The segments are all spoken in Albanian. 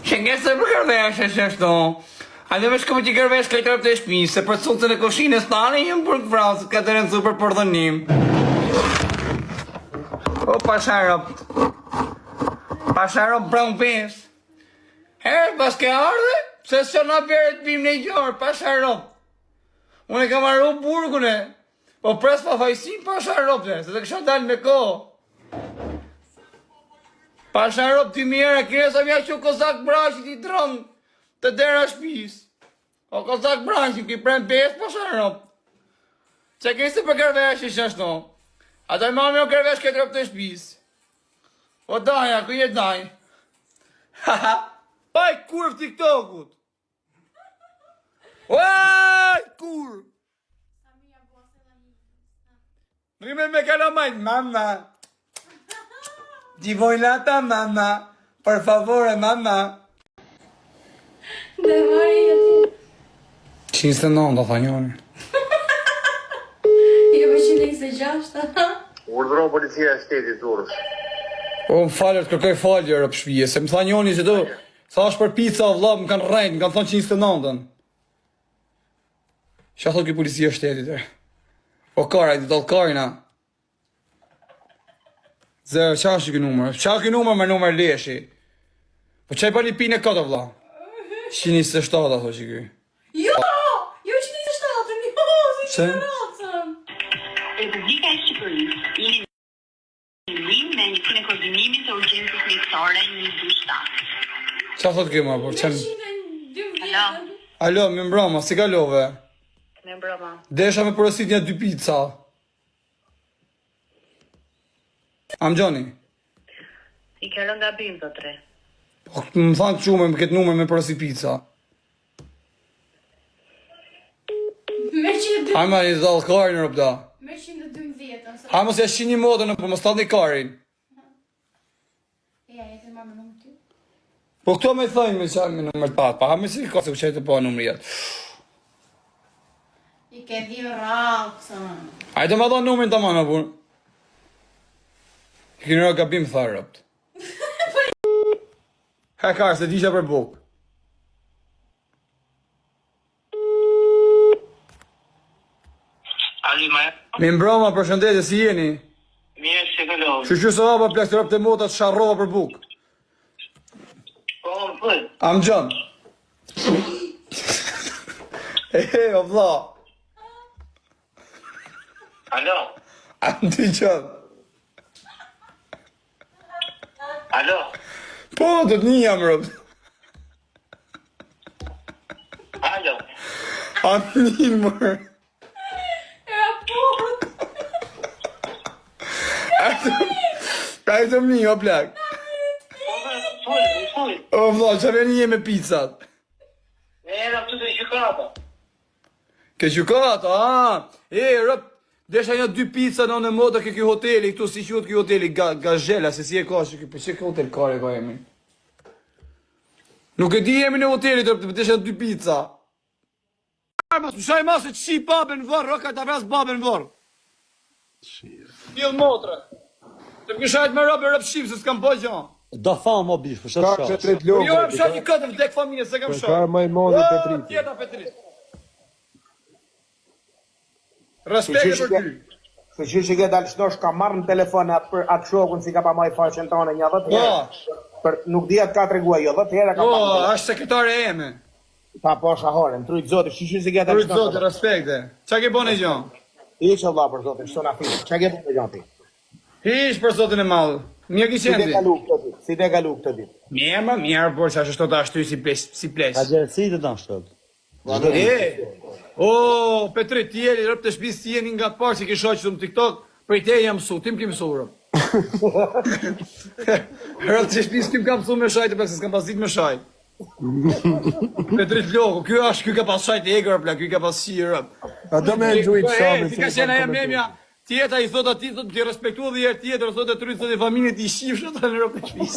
Që nge se për kërvesh e shështu. A dhe me shkëm që kërvesh këtë rëpë të shpisë, se për cutën e koshinës tani jëmë për këvrasë, ka të rënë super për dhënim. O, pasharop. Pasharop brown pes. Herë, pas ke ardhe, se së në bjerë të bim në gjorë, pasharop. Unë e kam arru burgune, po pres pa fajsim pasharopte, se të kësha dalë me ko. Pasharop të mjera, kire sa mja që kozak brashit i dronë të dera shpis. O kozak brashit, ki prem pes pasharop. Që kështë për kërvesh i shashto. Ata i mami o kërvesh këtë rëp të shpis. O daja, ku je daj? Haha, oj kurv TikTokut. Oj kurv. Rime me kalamajt, mama. Divojnata, mama. Per favore, mama. Dhe mori jeti. 109, tha njoni. Jo për 126. Urdhëron policia e shtetit Durrës. O, më falër të kërkoj falje rëp shpije, se më tha njoni që do, thash për pizza, vla, më kanë rejnë, më kanë thonë 109. Qa thot ki policia shtetit e? O kara, i të dalë karina. Zërë, qa është ki numër? Qa ki numër me numër leshi? Po qaj për një pine këtë, vla? 127, a thot që ki. Jo! Jo 127, jo! Si që racën! Republika e Shqipërisë jeni në me njësinë e koordinimit të urgjencës mjekësore 127. Qa thot ki ma, por qem... 112. Alo, më mbroma, si kalove? Me mbroma. Desha me porosit një 2 pizza. Am gjoni? I ke rënë gabim të tre. Po, më thanë qume me këtë numër me porosit pizza. Me 112. Hajma një dalë karin rëpda. Me 112. Ha mos ja shini modën, po mos tani karin. Ja, jetë ma me nëmë ty. Po këto me thënë me çaj me numër të pat, pa ha me si ka se u qajtë po numër jetë. I ke di racën. Hajde ma dha numërin të manë, pun. Kini rë gabim tharë rëpt. Ha karë, se disha për bukë. Alima, Mi mbroma për shëndetje, si jeni? mirë se këllovë. Shqyqy së hapa plak të rëpt e motat sharrova për bukë. Po, më pëllë. Am gjën. O vla. Alo, Am ty gjën. alo, Po, të të një jam rëpt. alo. Am një mërë. E apurt. Ka e të më një, o plak. Full. O vla, që veni je me pizzat? Me era të të gjykata. Ke gjukata, rëp, desha një 2 pizza në moda ke kjo hoteli, këtu si qëtë kjo hoteli, Gazhela, se si e ka që për që kjo hotel kare ka jemi? Nuk e di jemi në hoteli, të desha 2 pizza. Mas, më shaj masë që shi babën vërë, rëka të vras babën vërë. Tjilë motre. Të më këshajt me rëp shqip, se s'kam po gjo. Da famë o bish, për Ka shatë që shatë. tret Jo, logë. e më shaj një këtë, vdek familje, se kam shaj. Ka majmoni Petrit. Tjeta Petrit. Respekte për ty. Që që ke dalë shnosh ka marrë në telefon atë shokun si ka pa maj faqen tonë një 10 herë. Për nuk di atë ka tregua jo 10 herë ka Po, pa. është sekretare e eme. Pa po shahore, në trujtë zotë, që që ke dalë Rujtë zote, shnosh. respekte. Qa ke bone gjon? I që Allah për zotë, shto na finë. Që ke bërë gjanti? Hish për zotin e madhë. Mirë ki Si te qendi. kalu këtë ditë? Si te kalu këtë ditë? Mirë ma, mirë, por që ashtu të ashtu si ples. Ka gjerësi të danë shtot. O, Petrit, ti jeli, rëp të shpis, ti jeni nga parë që ki shoqë të më TikTok, për i te jam mësu, tim ki mësu, rëp. Rëp të shpis, tim ka mësu me shajt, e plak, se s'kam pas dit me shajt. Petrit Loku, kjo ka pas shajt e egrë, plak, kjo ka pas shi, rëp. A do me gjujt shamin. Ti ka qena jam nemja, tjeta i thot ati, ti respektua dhe jerë tjetër, thot e trytë, thot e familjet i shifshë, të në rëp të shpis.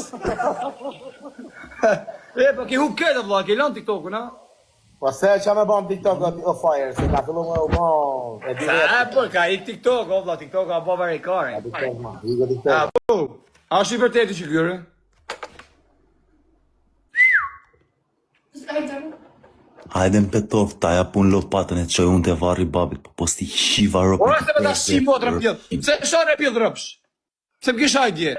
Pa ki hub këtë, vla, ke lan TikToku, na? Po se që me bon TikTok o fire, se ka fillu me u mo, e di vetë. Po, ka ik TikTok, o vla, TikTok ka bo vari kare. TikTok ma, i TikTok. A është i vërtetë që kërë? Hajde. Hajde në petov, ta ja pun lopatën e të qoj unë të varri babit, po posti shiva ropi. Ora se me ta shi motrën pjell. Pse shon e pjell rëpsh? Pse më kisha idje?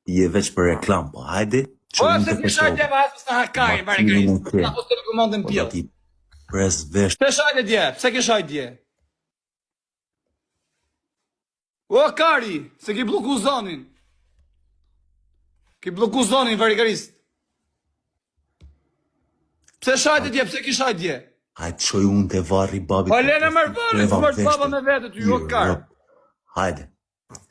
Je veç për reklam, po hajde. Ora se më kisha idje ma hasë në hakaj, bare grisë. Ta po të rekomandën pjell. Ti pres vesh. Pse shajde dje? Pse kisha idje? O, Kari, se ki bloku zonin. Ki bloku zonin, varikarist. Pse shajde dje? Pse kisha idje? Hajde qoj unë të varri babit. Po lene mërë varri, baba me vete ty, o Kar. Hajde.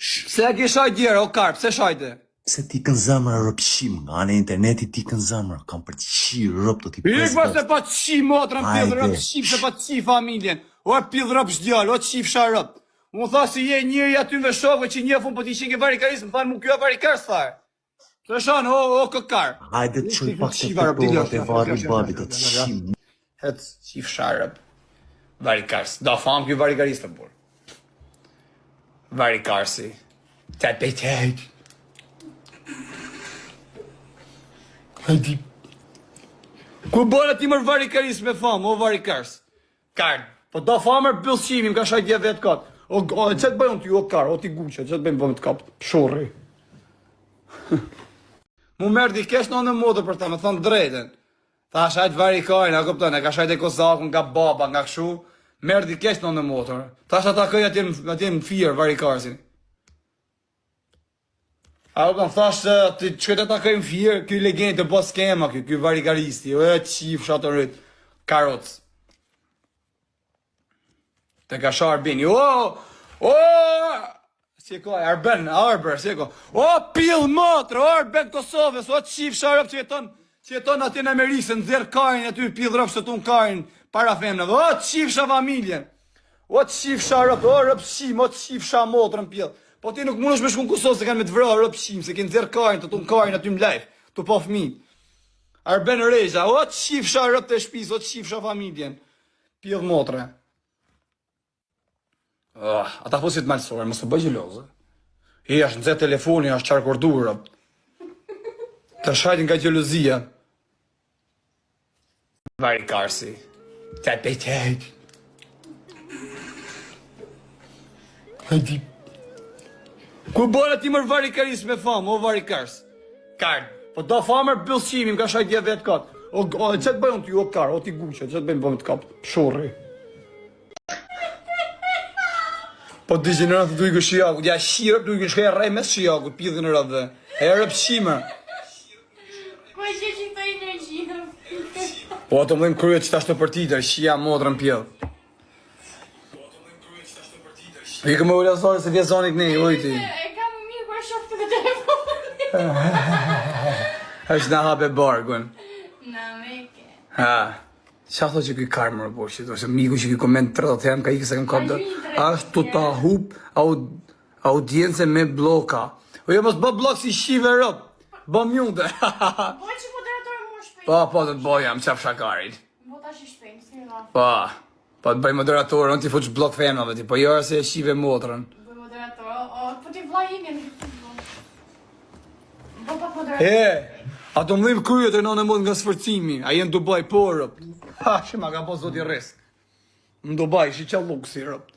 Pse kisha idje, o Kar, pse shajde? Pse ti kën zamra rëpshim, nga anë e interneti ti kën zamra, kam për të qi rëp të ti Ik pres pa se pa të qi motrën pjellë rëp, qif se pa të qi familjen. O pjellë rëp shdjallë, o qif sha rëp. Mu tha si je njëri aty me shokve që një fun po t'i qenë ke varikarisë, më thanë mu kjo varikarës tharë. Se shonë, o këkar. Hajde të qoj pak të petovat e varri babit të të qim. Het qif sha rëp. Varikarës, da famë kjo varikarisë të burë. Varikarësi. Te pejtejt. Hajdi. Ku bërë ti mërë varikarisë me famë, o varikarës? Karë, po da famër pëllësimi, më ka shaj dje vetë katë. O, që të bëjmë ty, o karë, o ti guqë, që të bëjmë të kapë, shorri. Mu merë di kesh në modë për ta, me thonë drejten. Ta shajt varikajnë, a këptën, e ka shajt e kozakun, nga baba, nga këshu, merë di kesh në modër. Ta shajt akëj atje në firë varikarësin. A u kanë thashtë, që këtë ta këjmë firë, këj legendë të bos skema, këj varikaristi, e qif shatë rritë, karotës. Të ka sha Arbeni, si e ka, Arber, si e ka, pil motrë, Arben Kosovës, qif sharëp që jeton aty në Amerikë, në zërë kajnë, aty pil rëpë që tu në kajnë, para femnëve, qif sha familjen, qif sharëp, rëpshim, qif sha motrën pil. Po ti nuk mundesh me shku në Kosovë se kanë me të vrarë rëpshim, se kënë zërë kajnë, të tu në kajnë aty më lejf, të po fmi. Arben Reza, qif sha rëp të shpis, qif sha familjen, pil motrë. Ata po si të malësore, mësë të bëjë gjilozë. Është nëzë telefoni, është qarkordurë. Të shajtin nga gjelozia. Varikarësi. Te pejtejt. Hajdi. Ku bërë ti mërë varikarisë me famë, o varikarës? Karë, po do famër pëllësimi, më ka shajt dje vetë katë. O, që të bëjmë ty, o karë, o ti guqë, që të bëjmë të kapë, shorri. Po dy gjenerat të dujkë shiaku, ja shirëp dujkë shkaj rej mes shiaku, pidhën e rëdhe. E rëp shime. Ko që që të energjia? Po të mëdhëm kryet që ta shto për titër, shia modrën pjellë. I këmë u lasore se vje zonik nej, ujti. E kam mirë për shoftë të telefonit. është në hape bargun. Në meke. Ha. Qa thot që këj karë më rëpo që ose miku që këj koment 30 herë më ka ikë se kam kapë dhe ashtu ta hup audience me bloka. O jo mos bë blok si shive rëp, bë mjunde. Po që moderatorë më shpejt. Po të të boja, më qaf shakarit. Po ta shi shpejt, s'ke nga. Po të bëj moderatorë, unë ti fuq blok femnave ti, po jo se e shive motrën. Po moderatorë, po ti vla imi në po pa moderatorë. Ato më dhim kryet e në mod nga sfërcimi, a jenë Dubai po rëp. Ha, shima ka po zoti risk. Në Dubai, shi qa luksi rëp.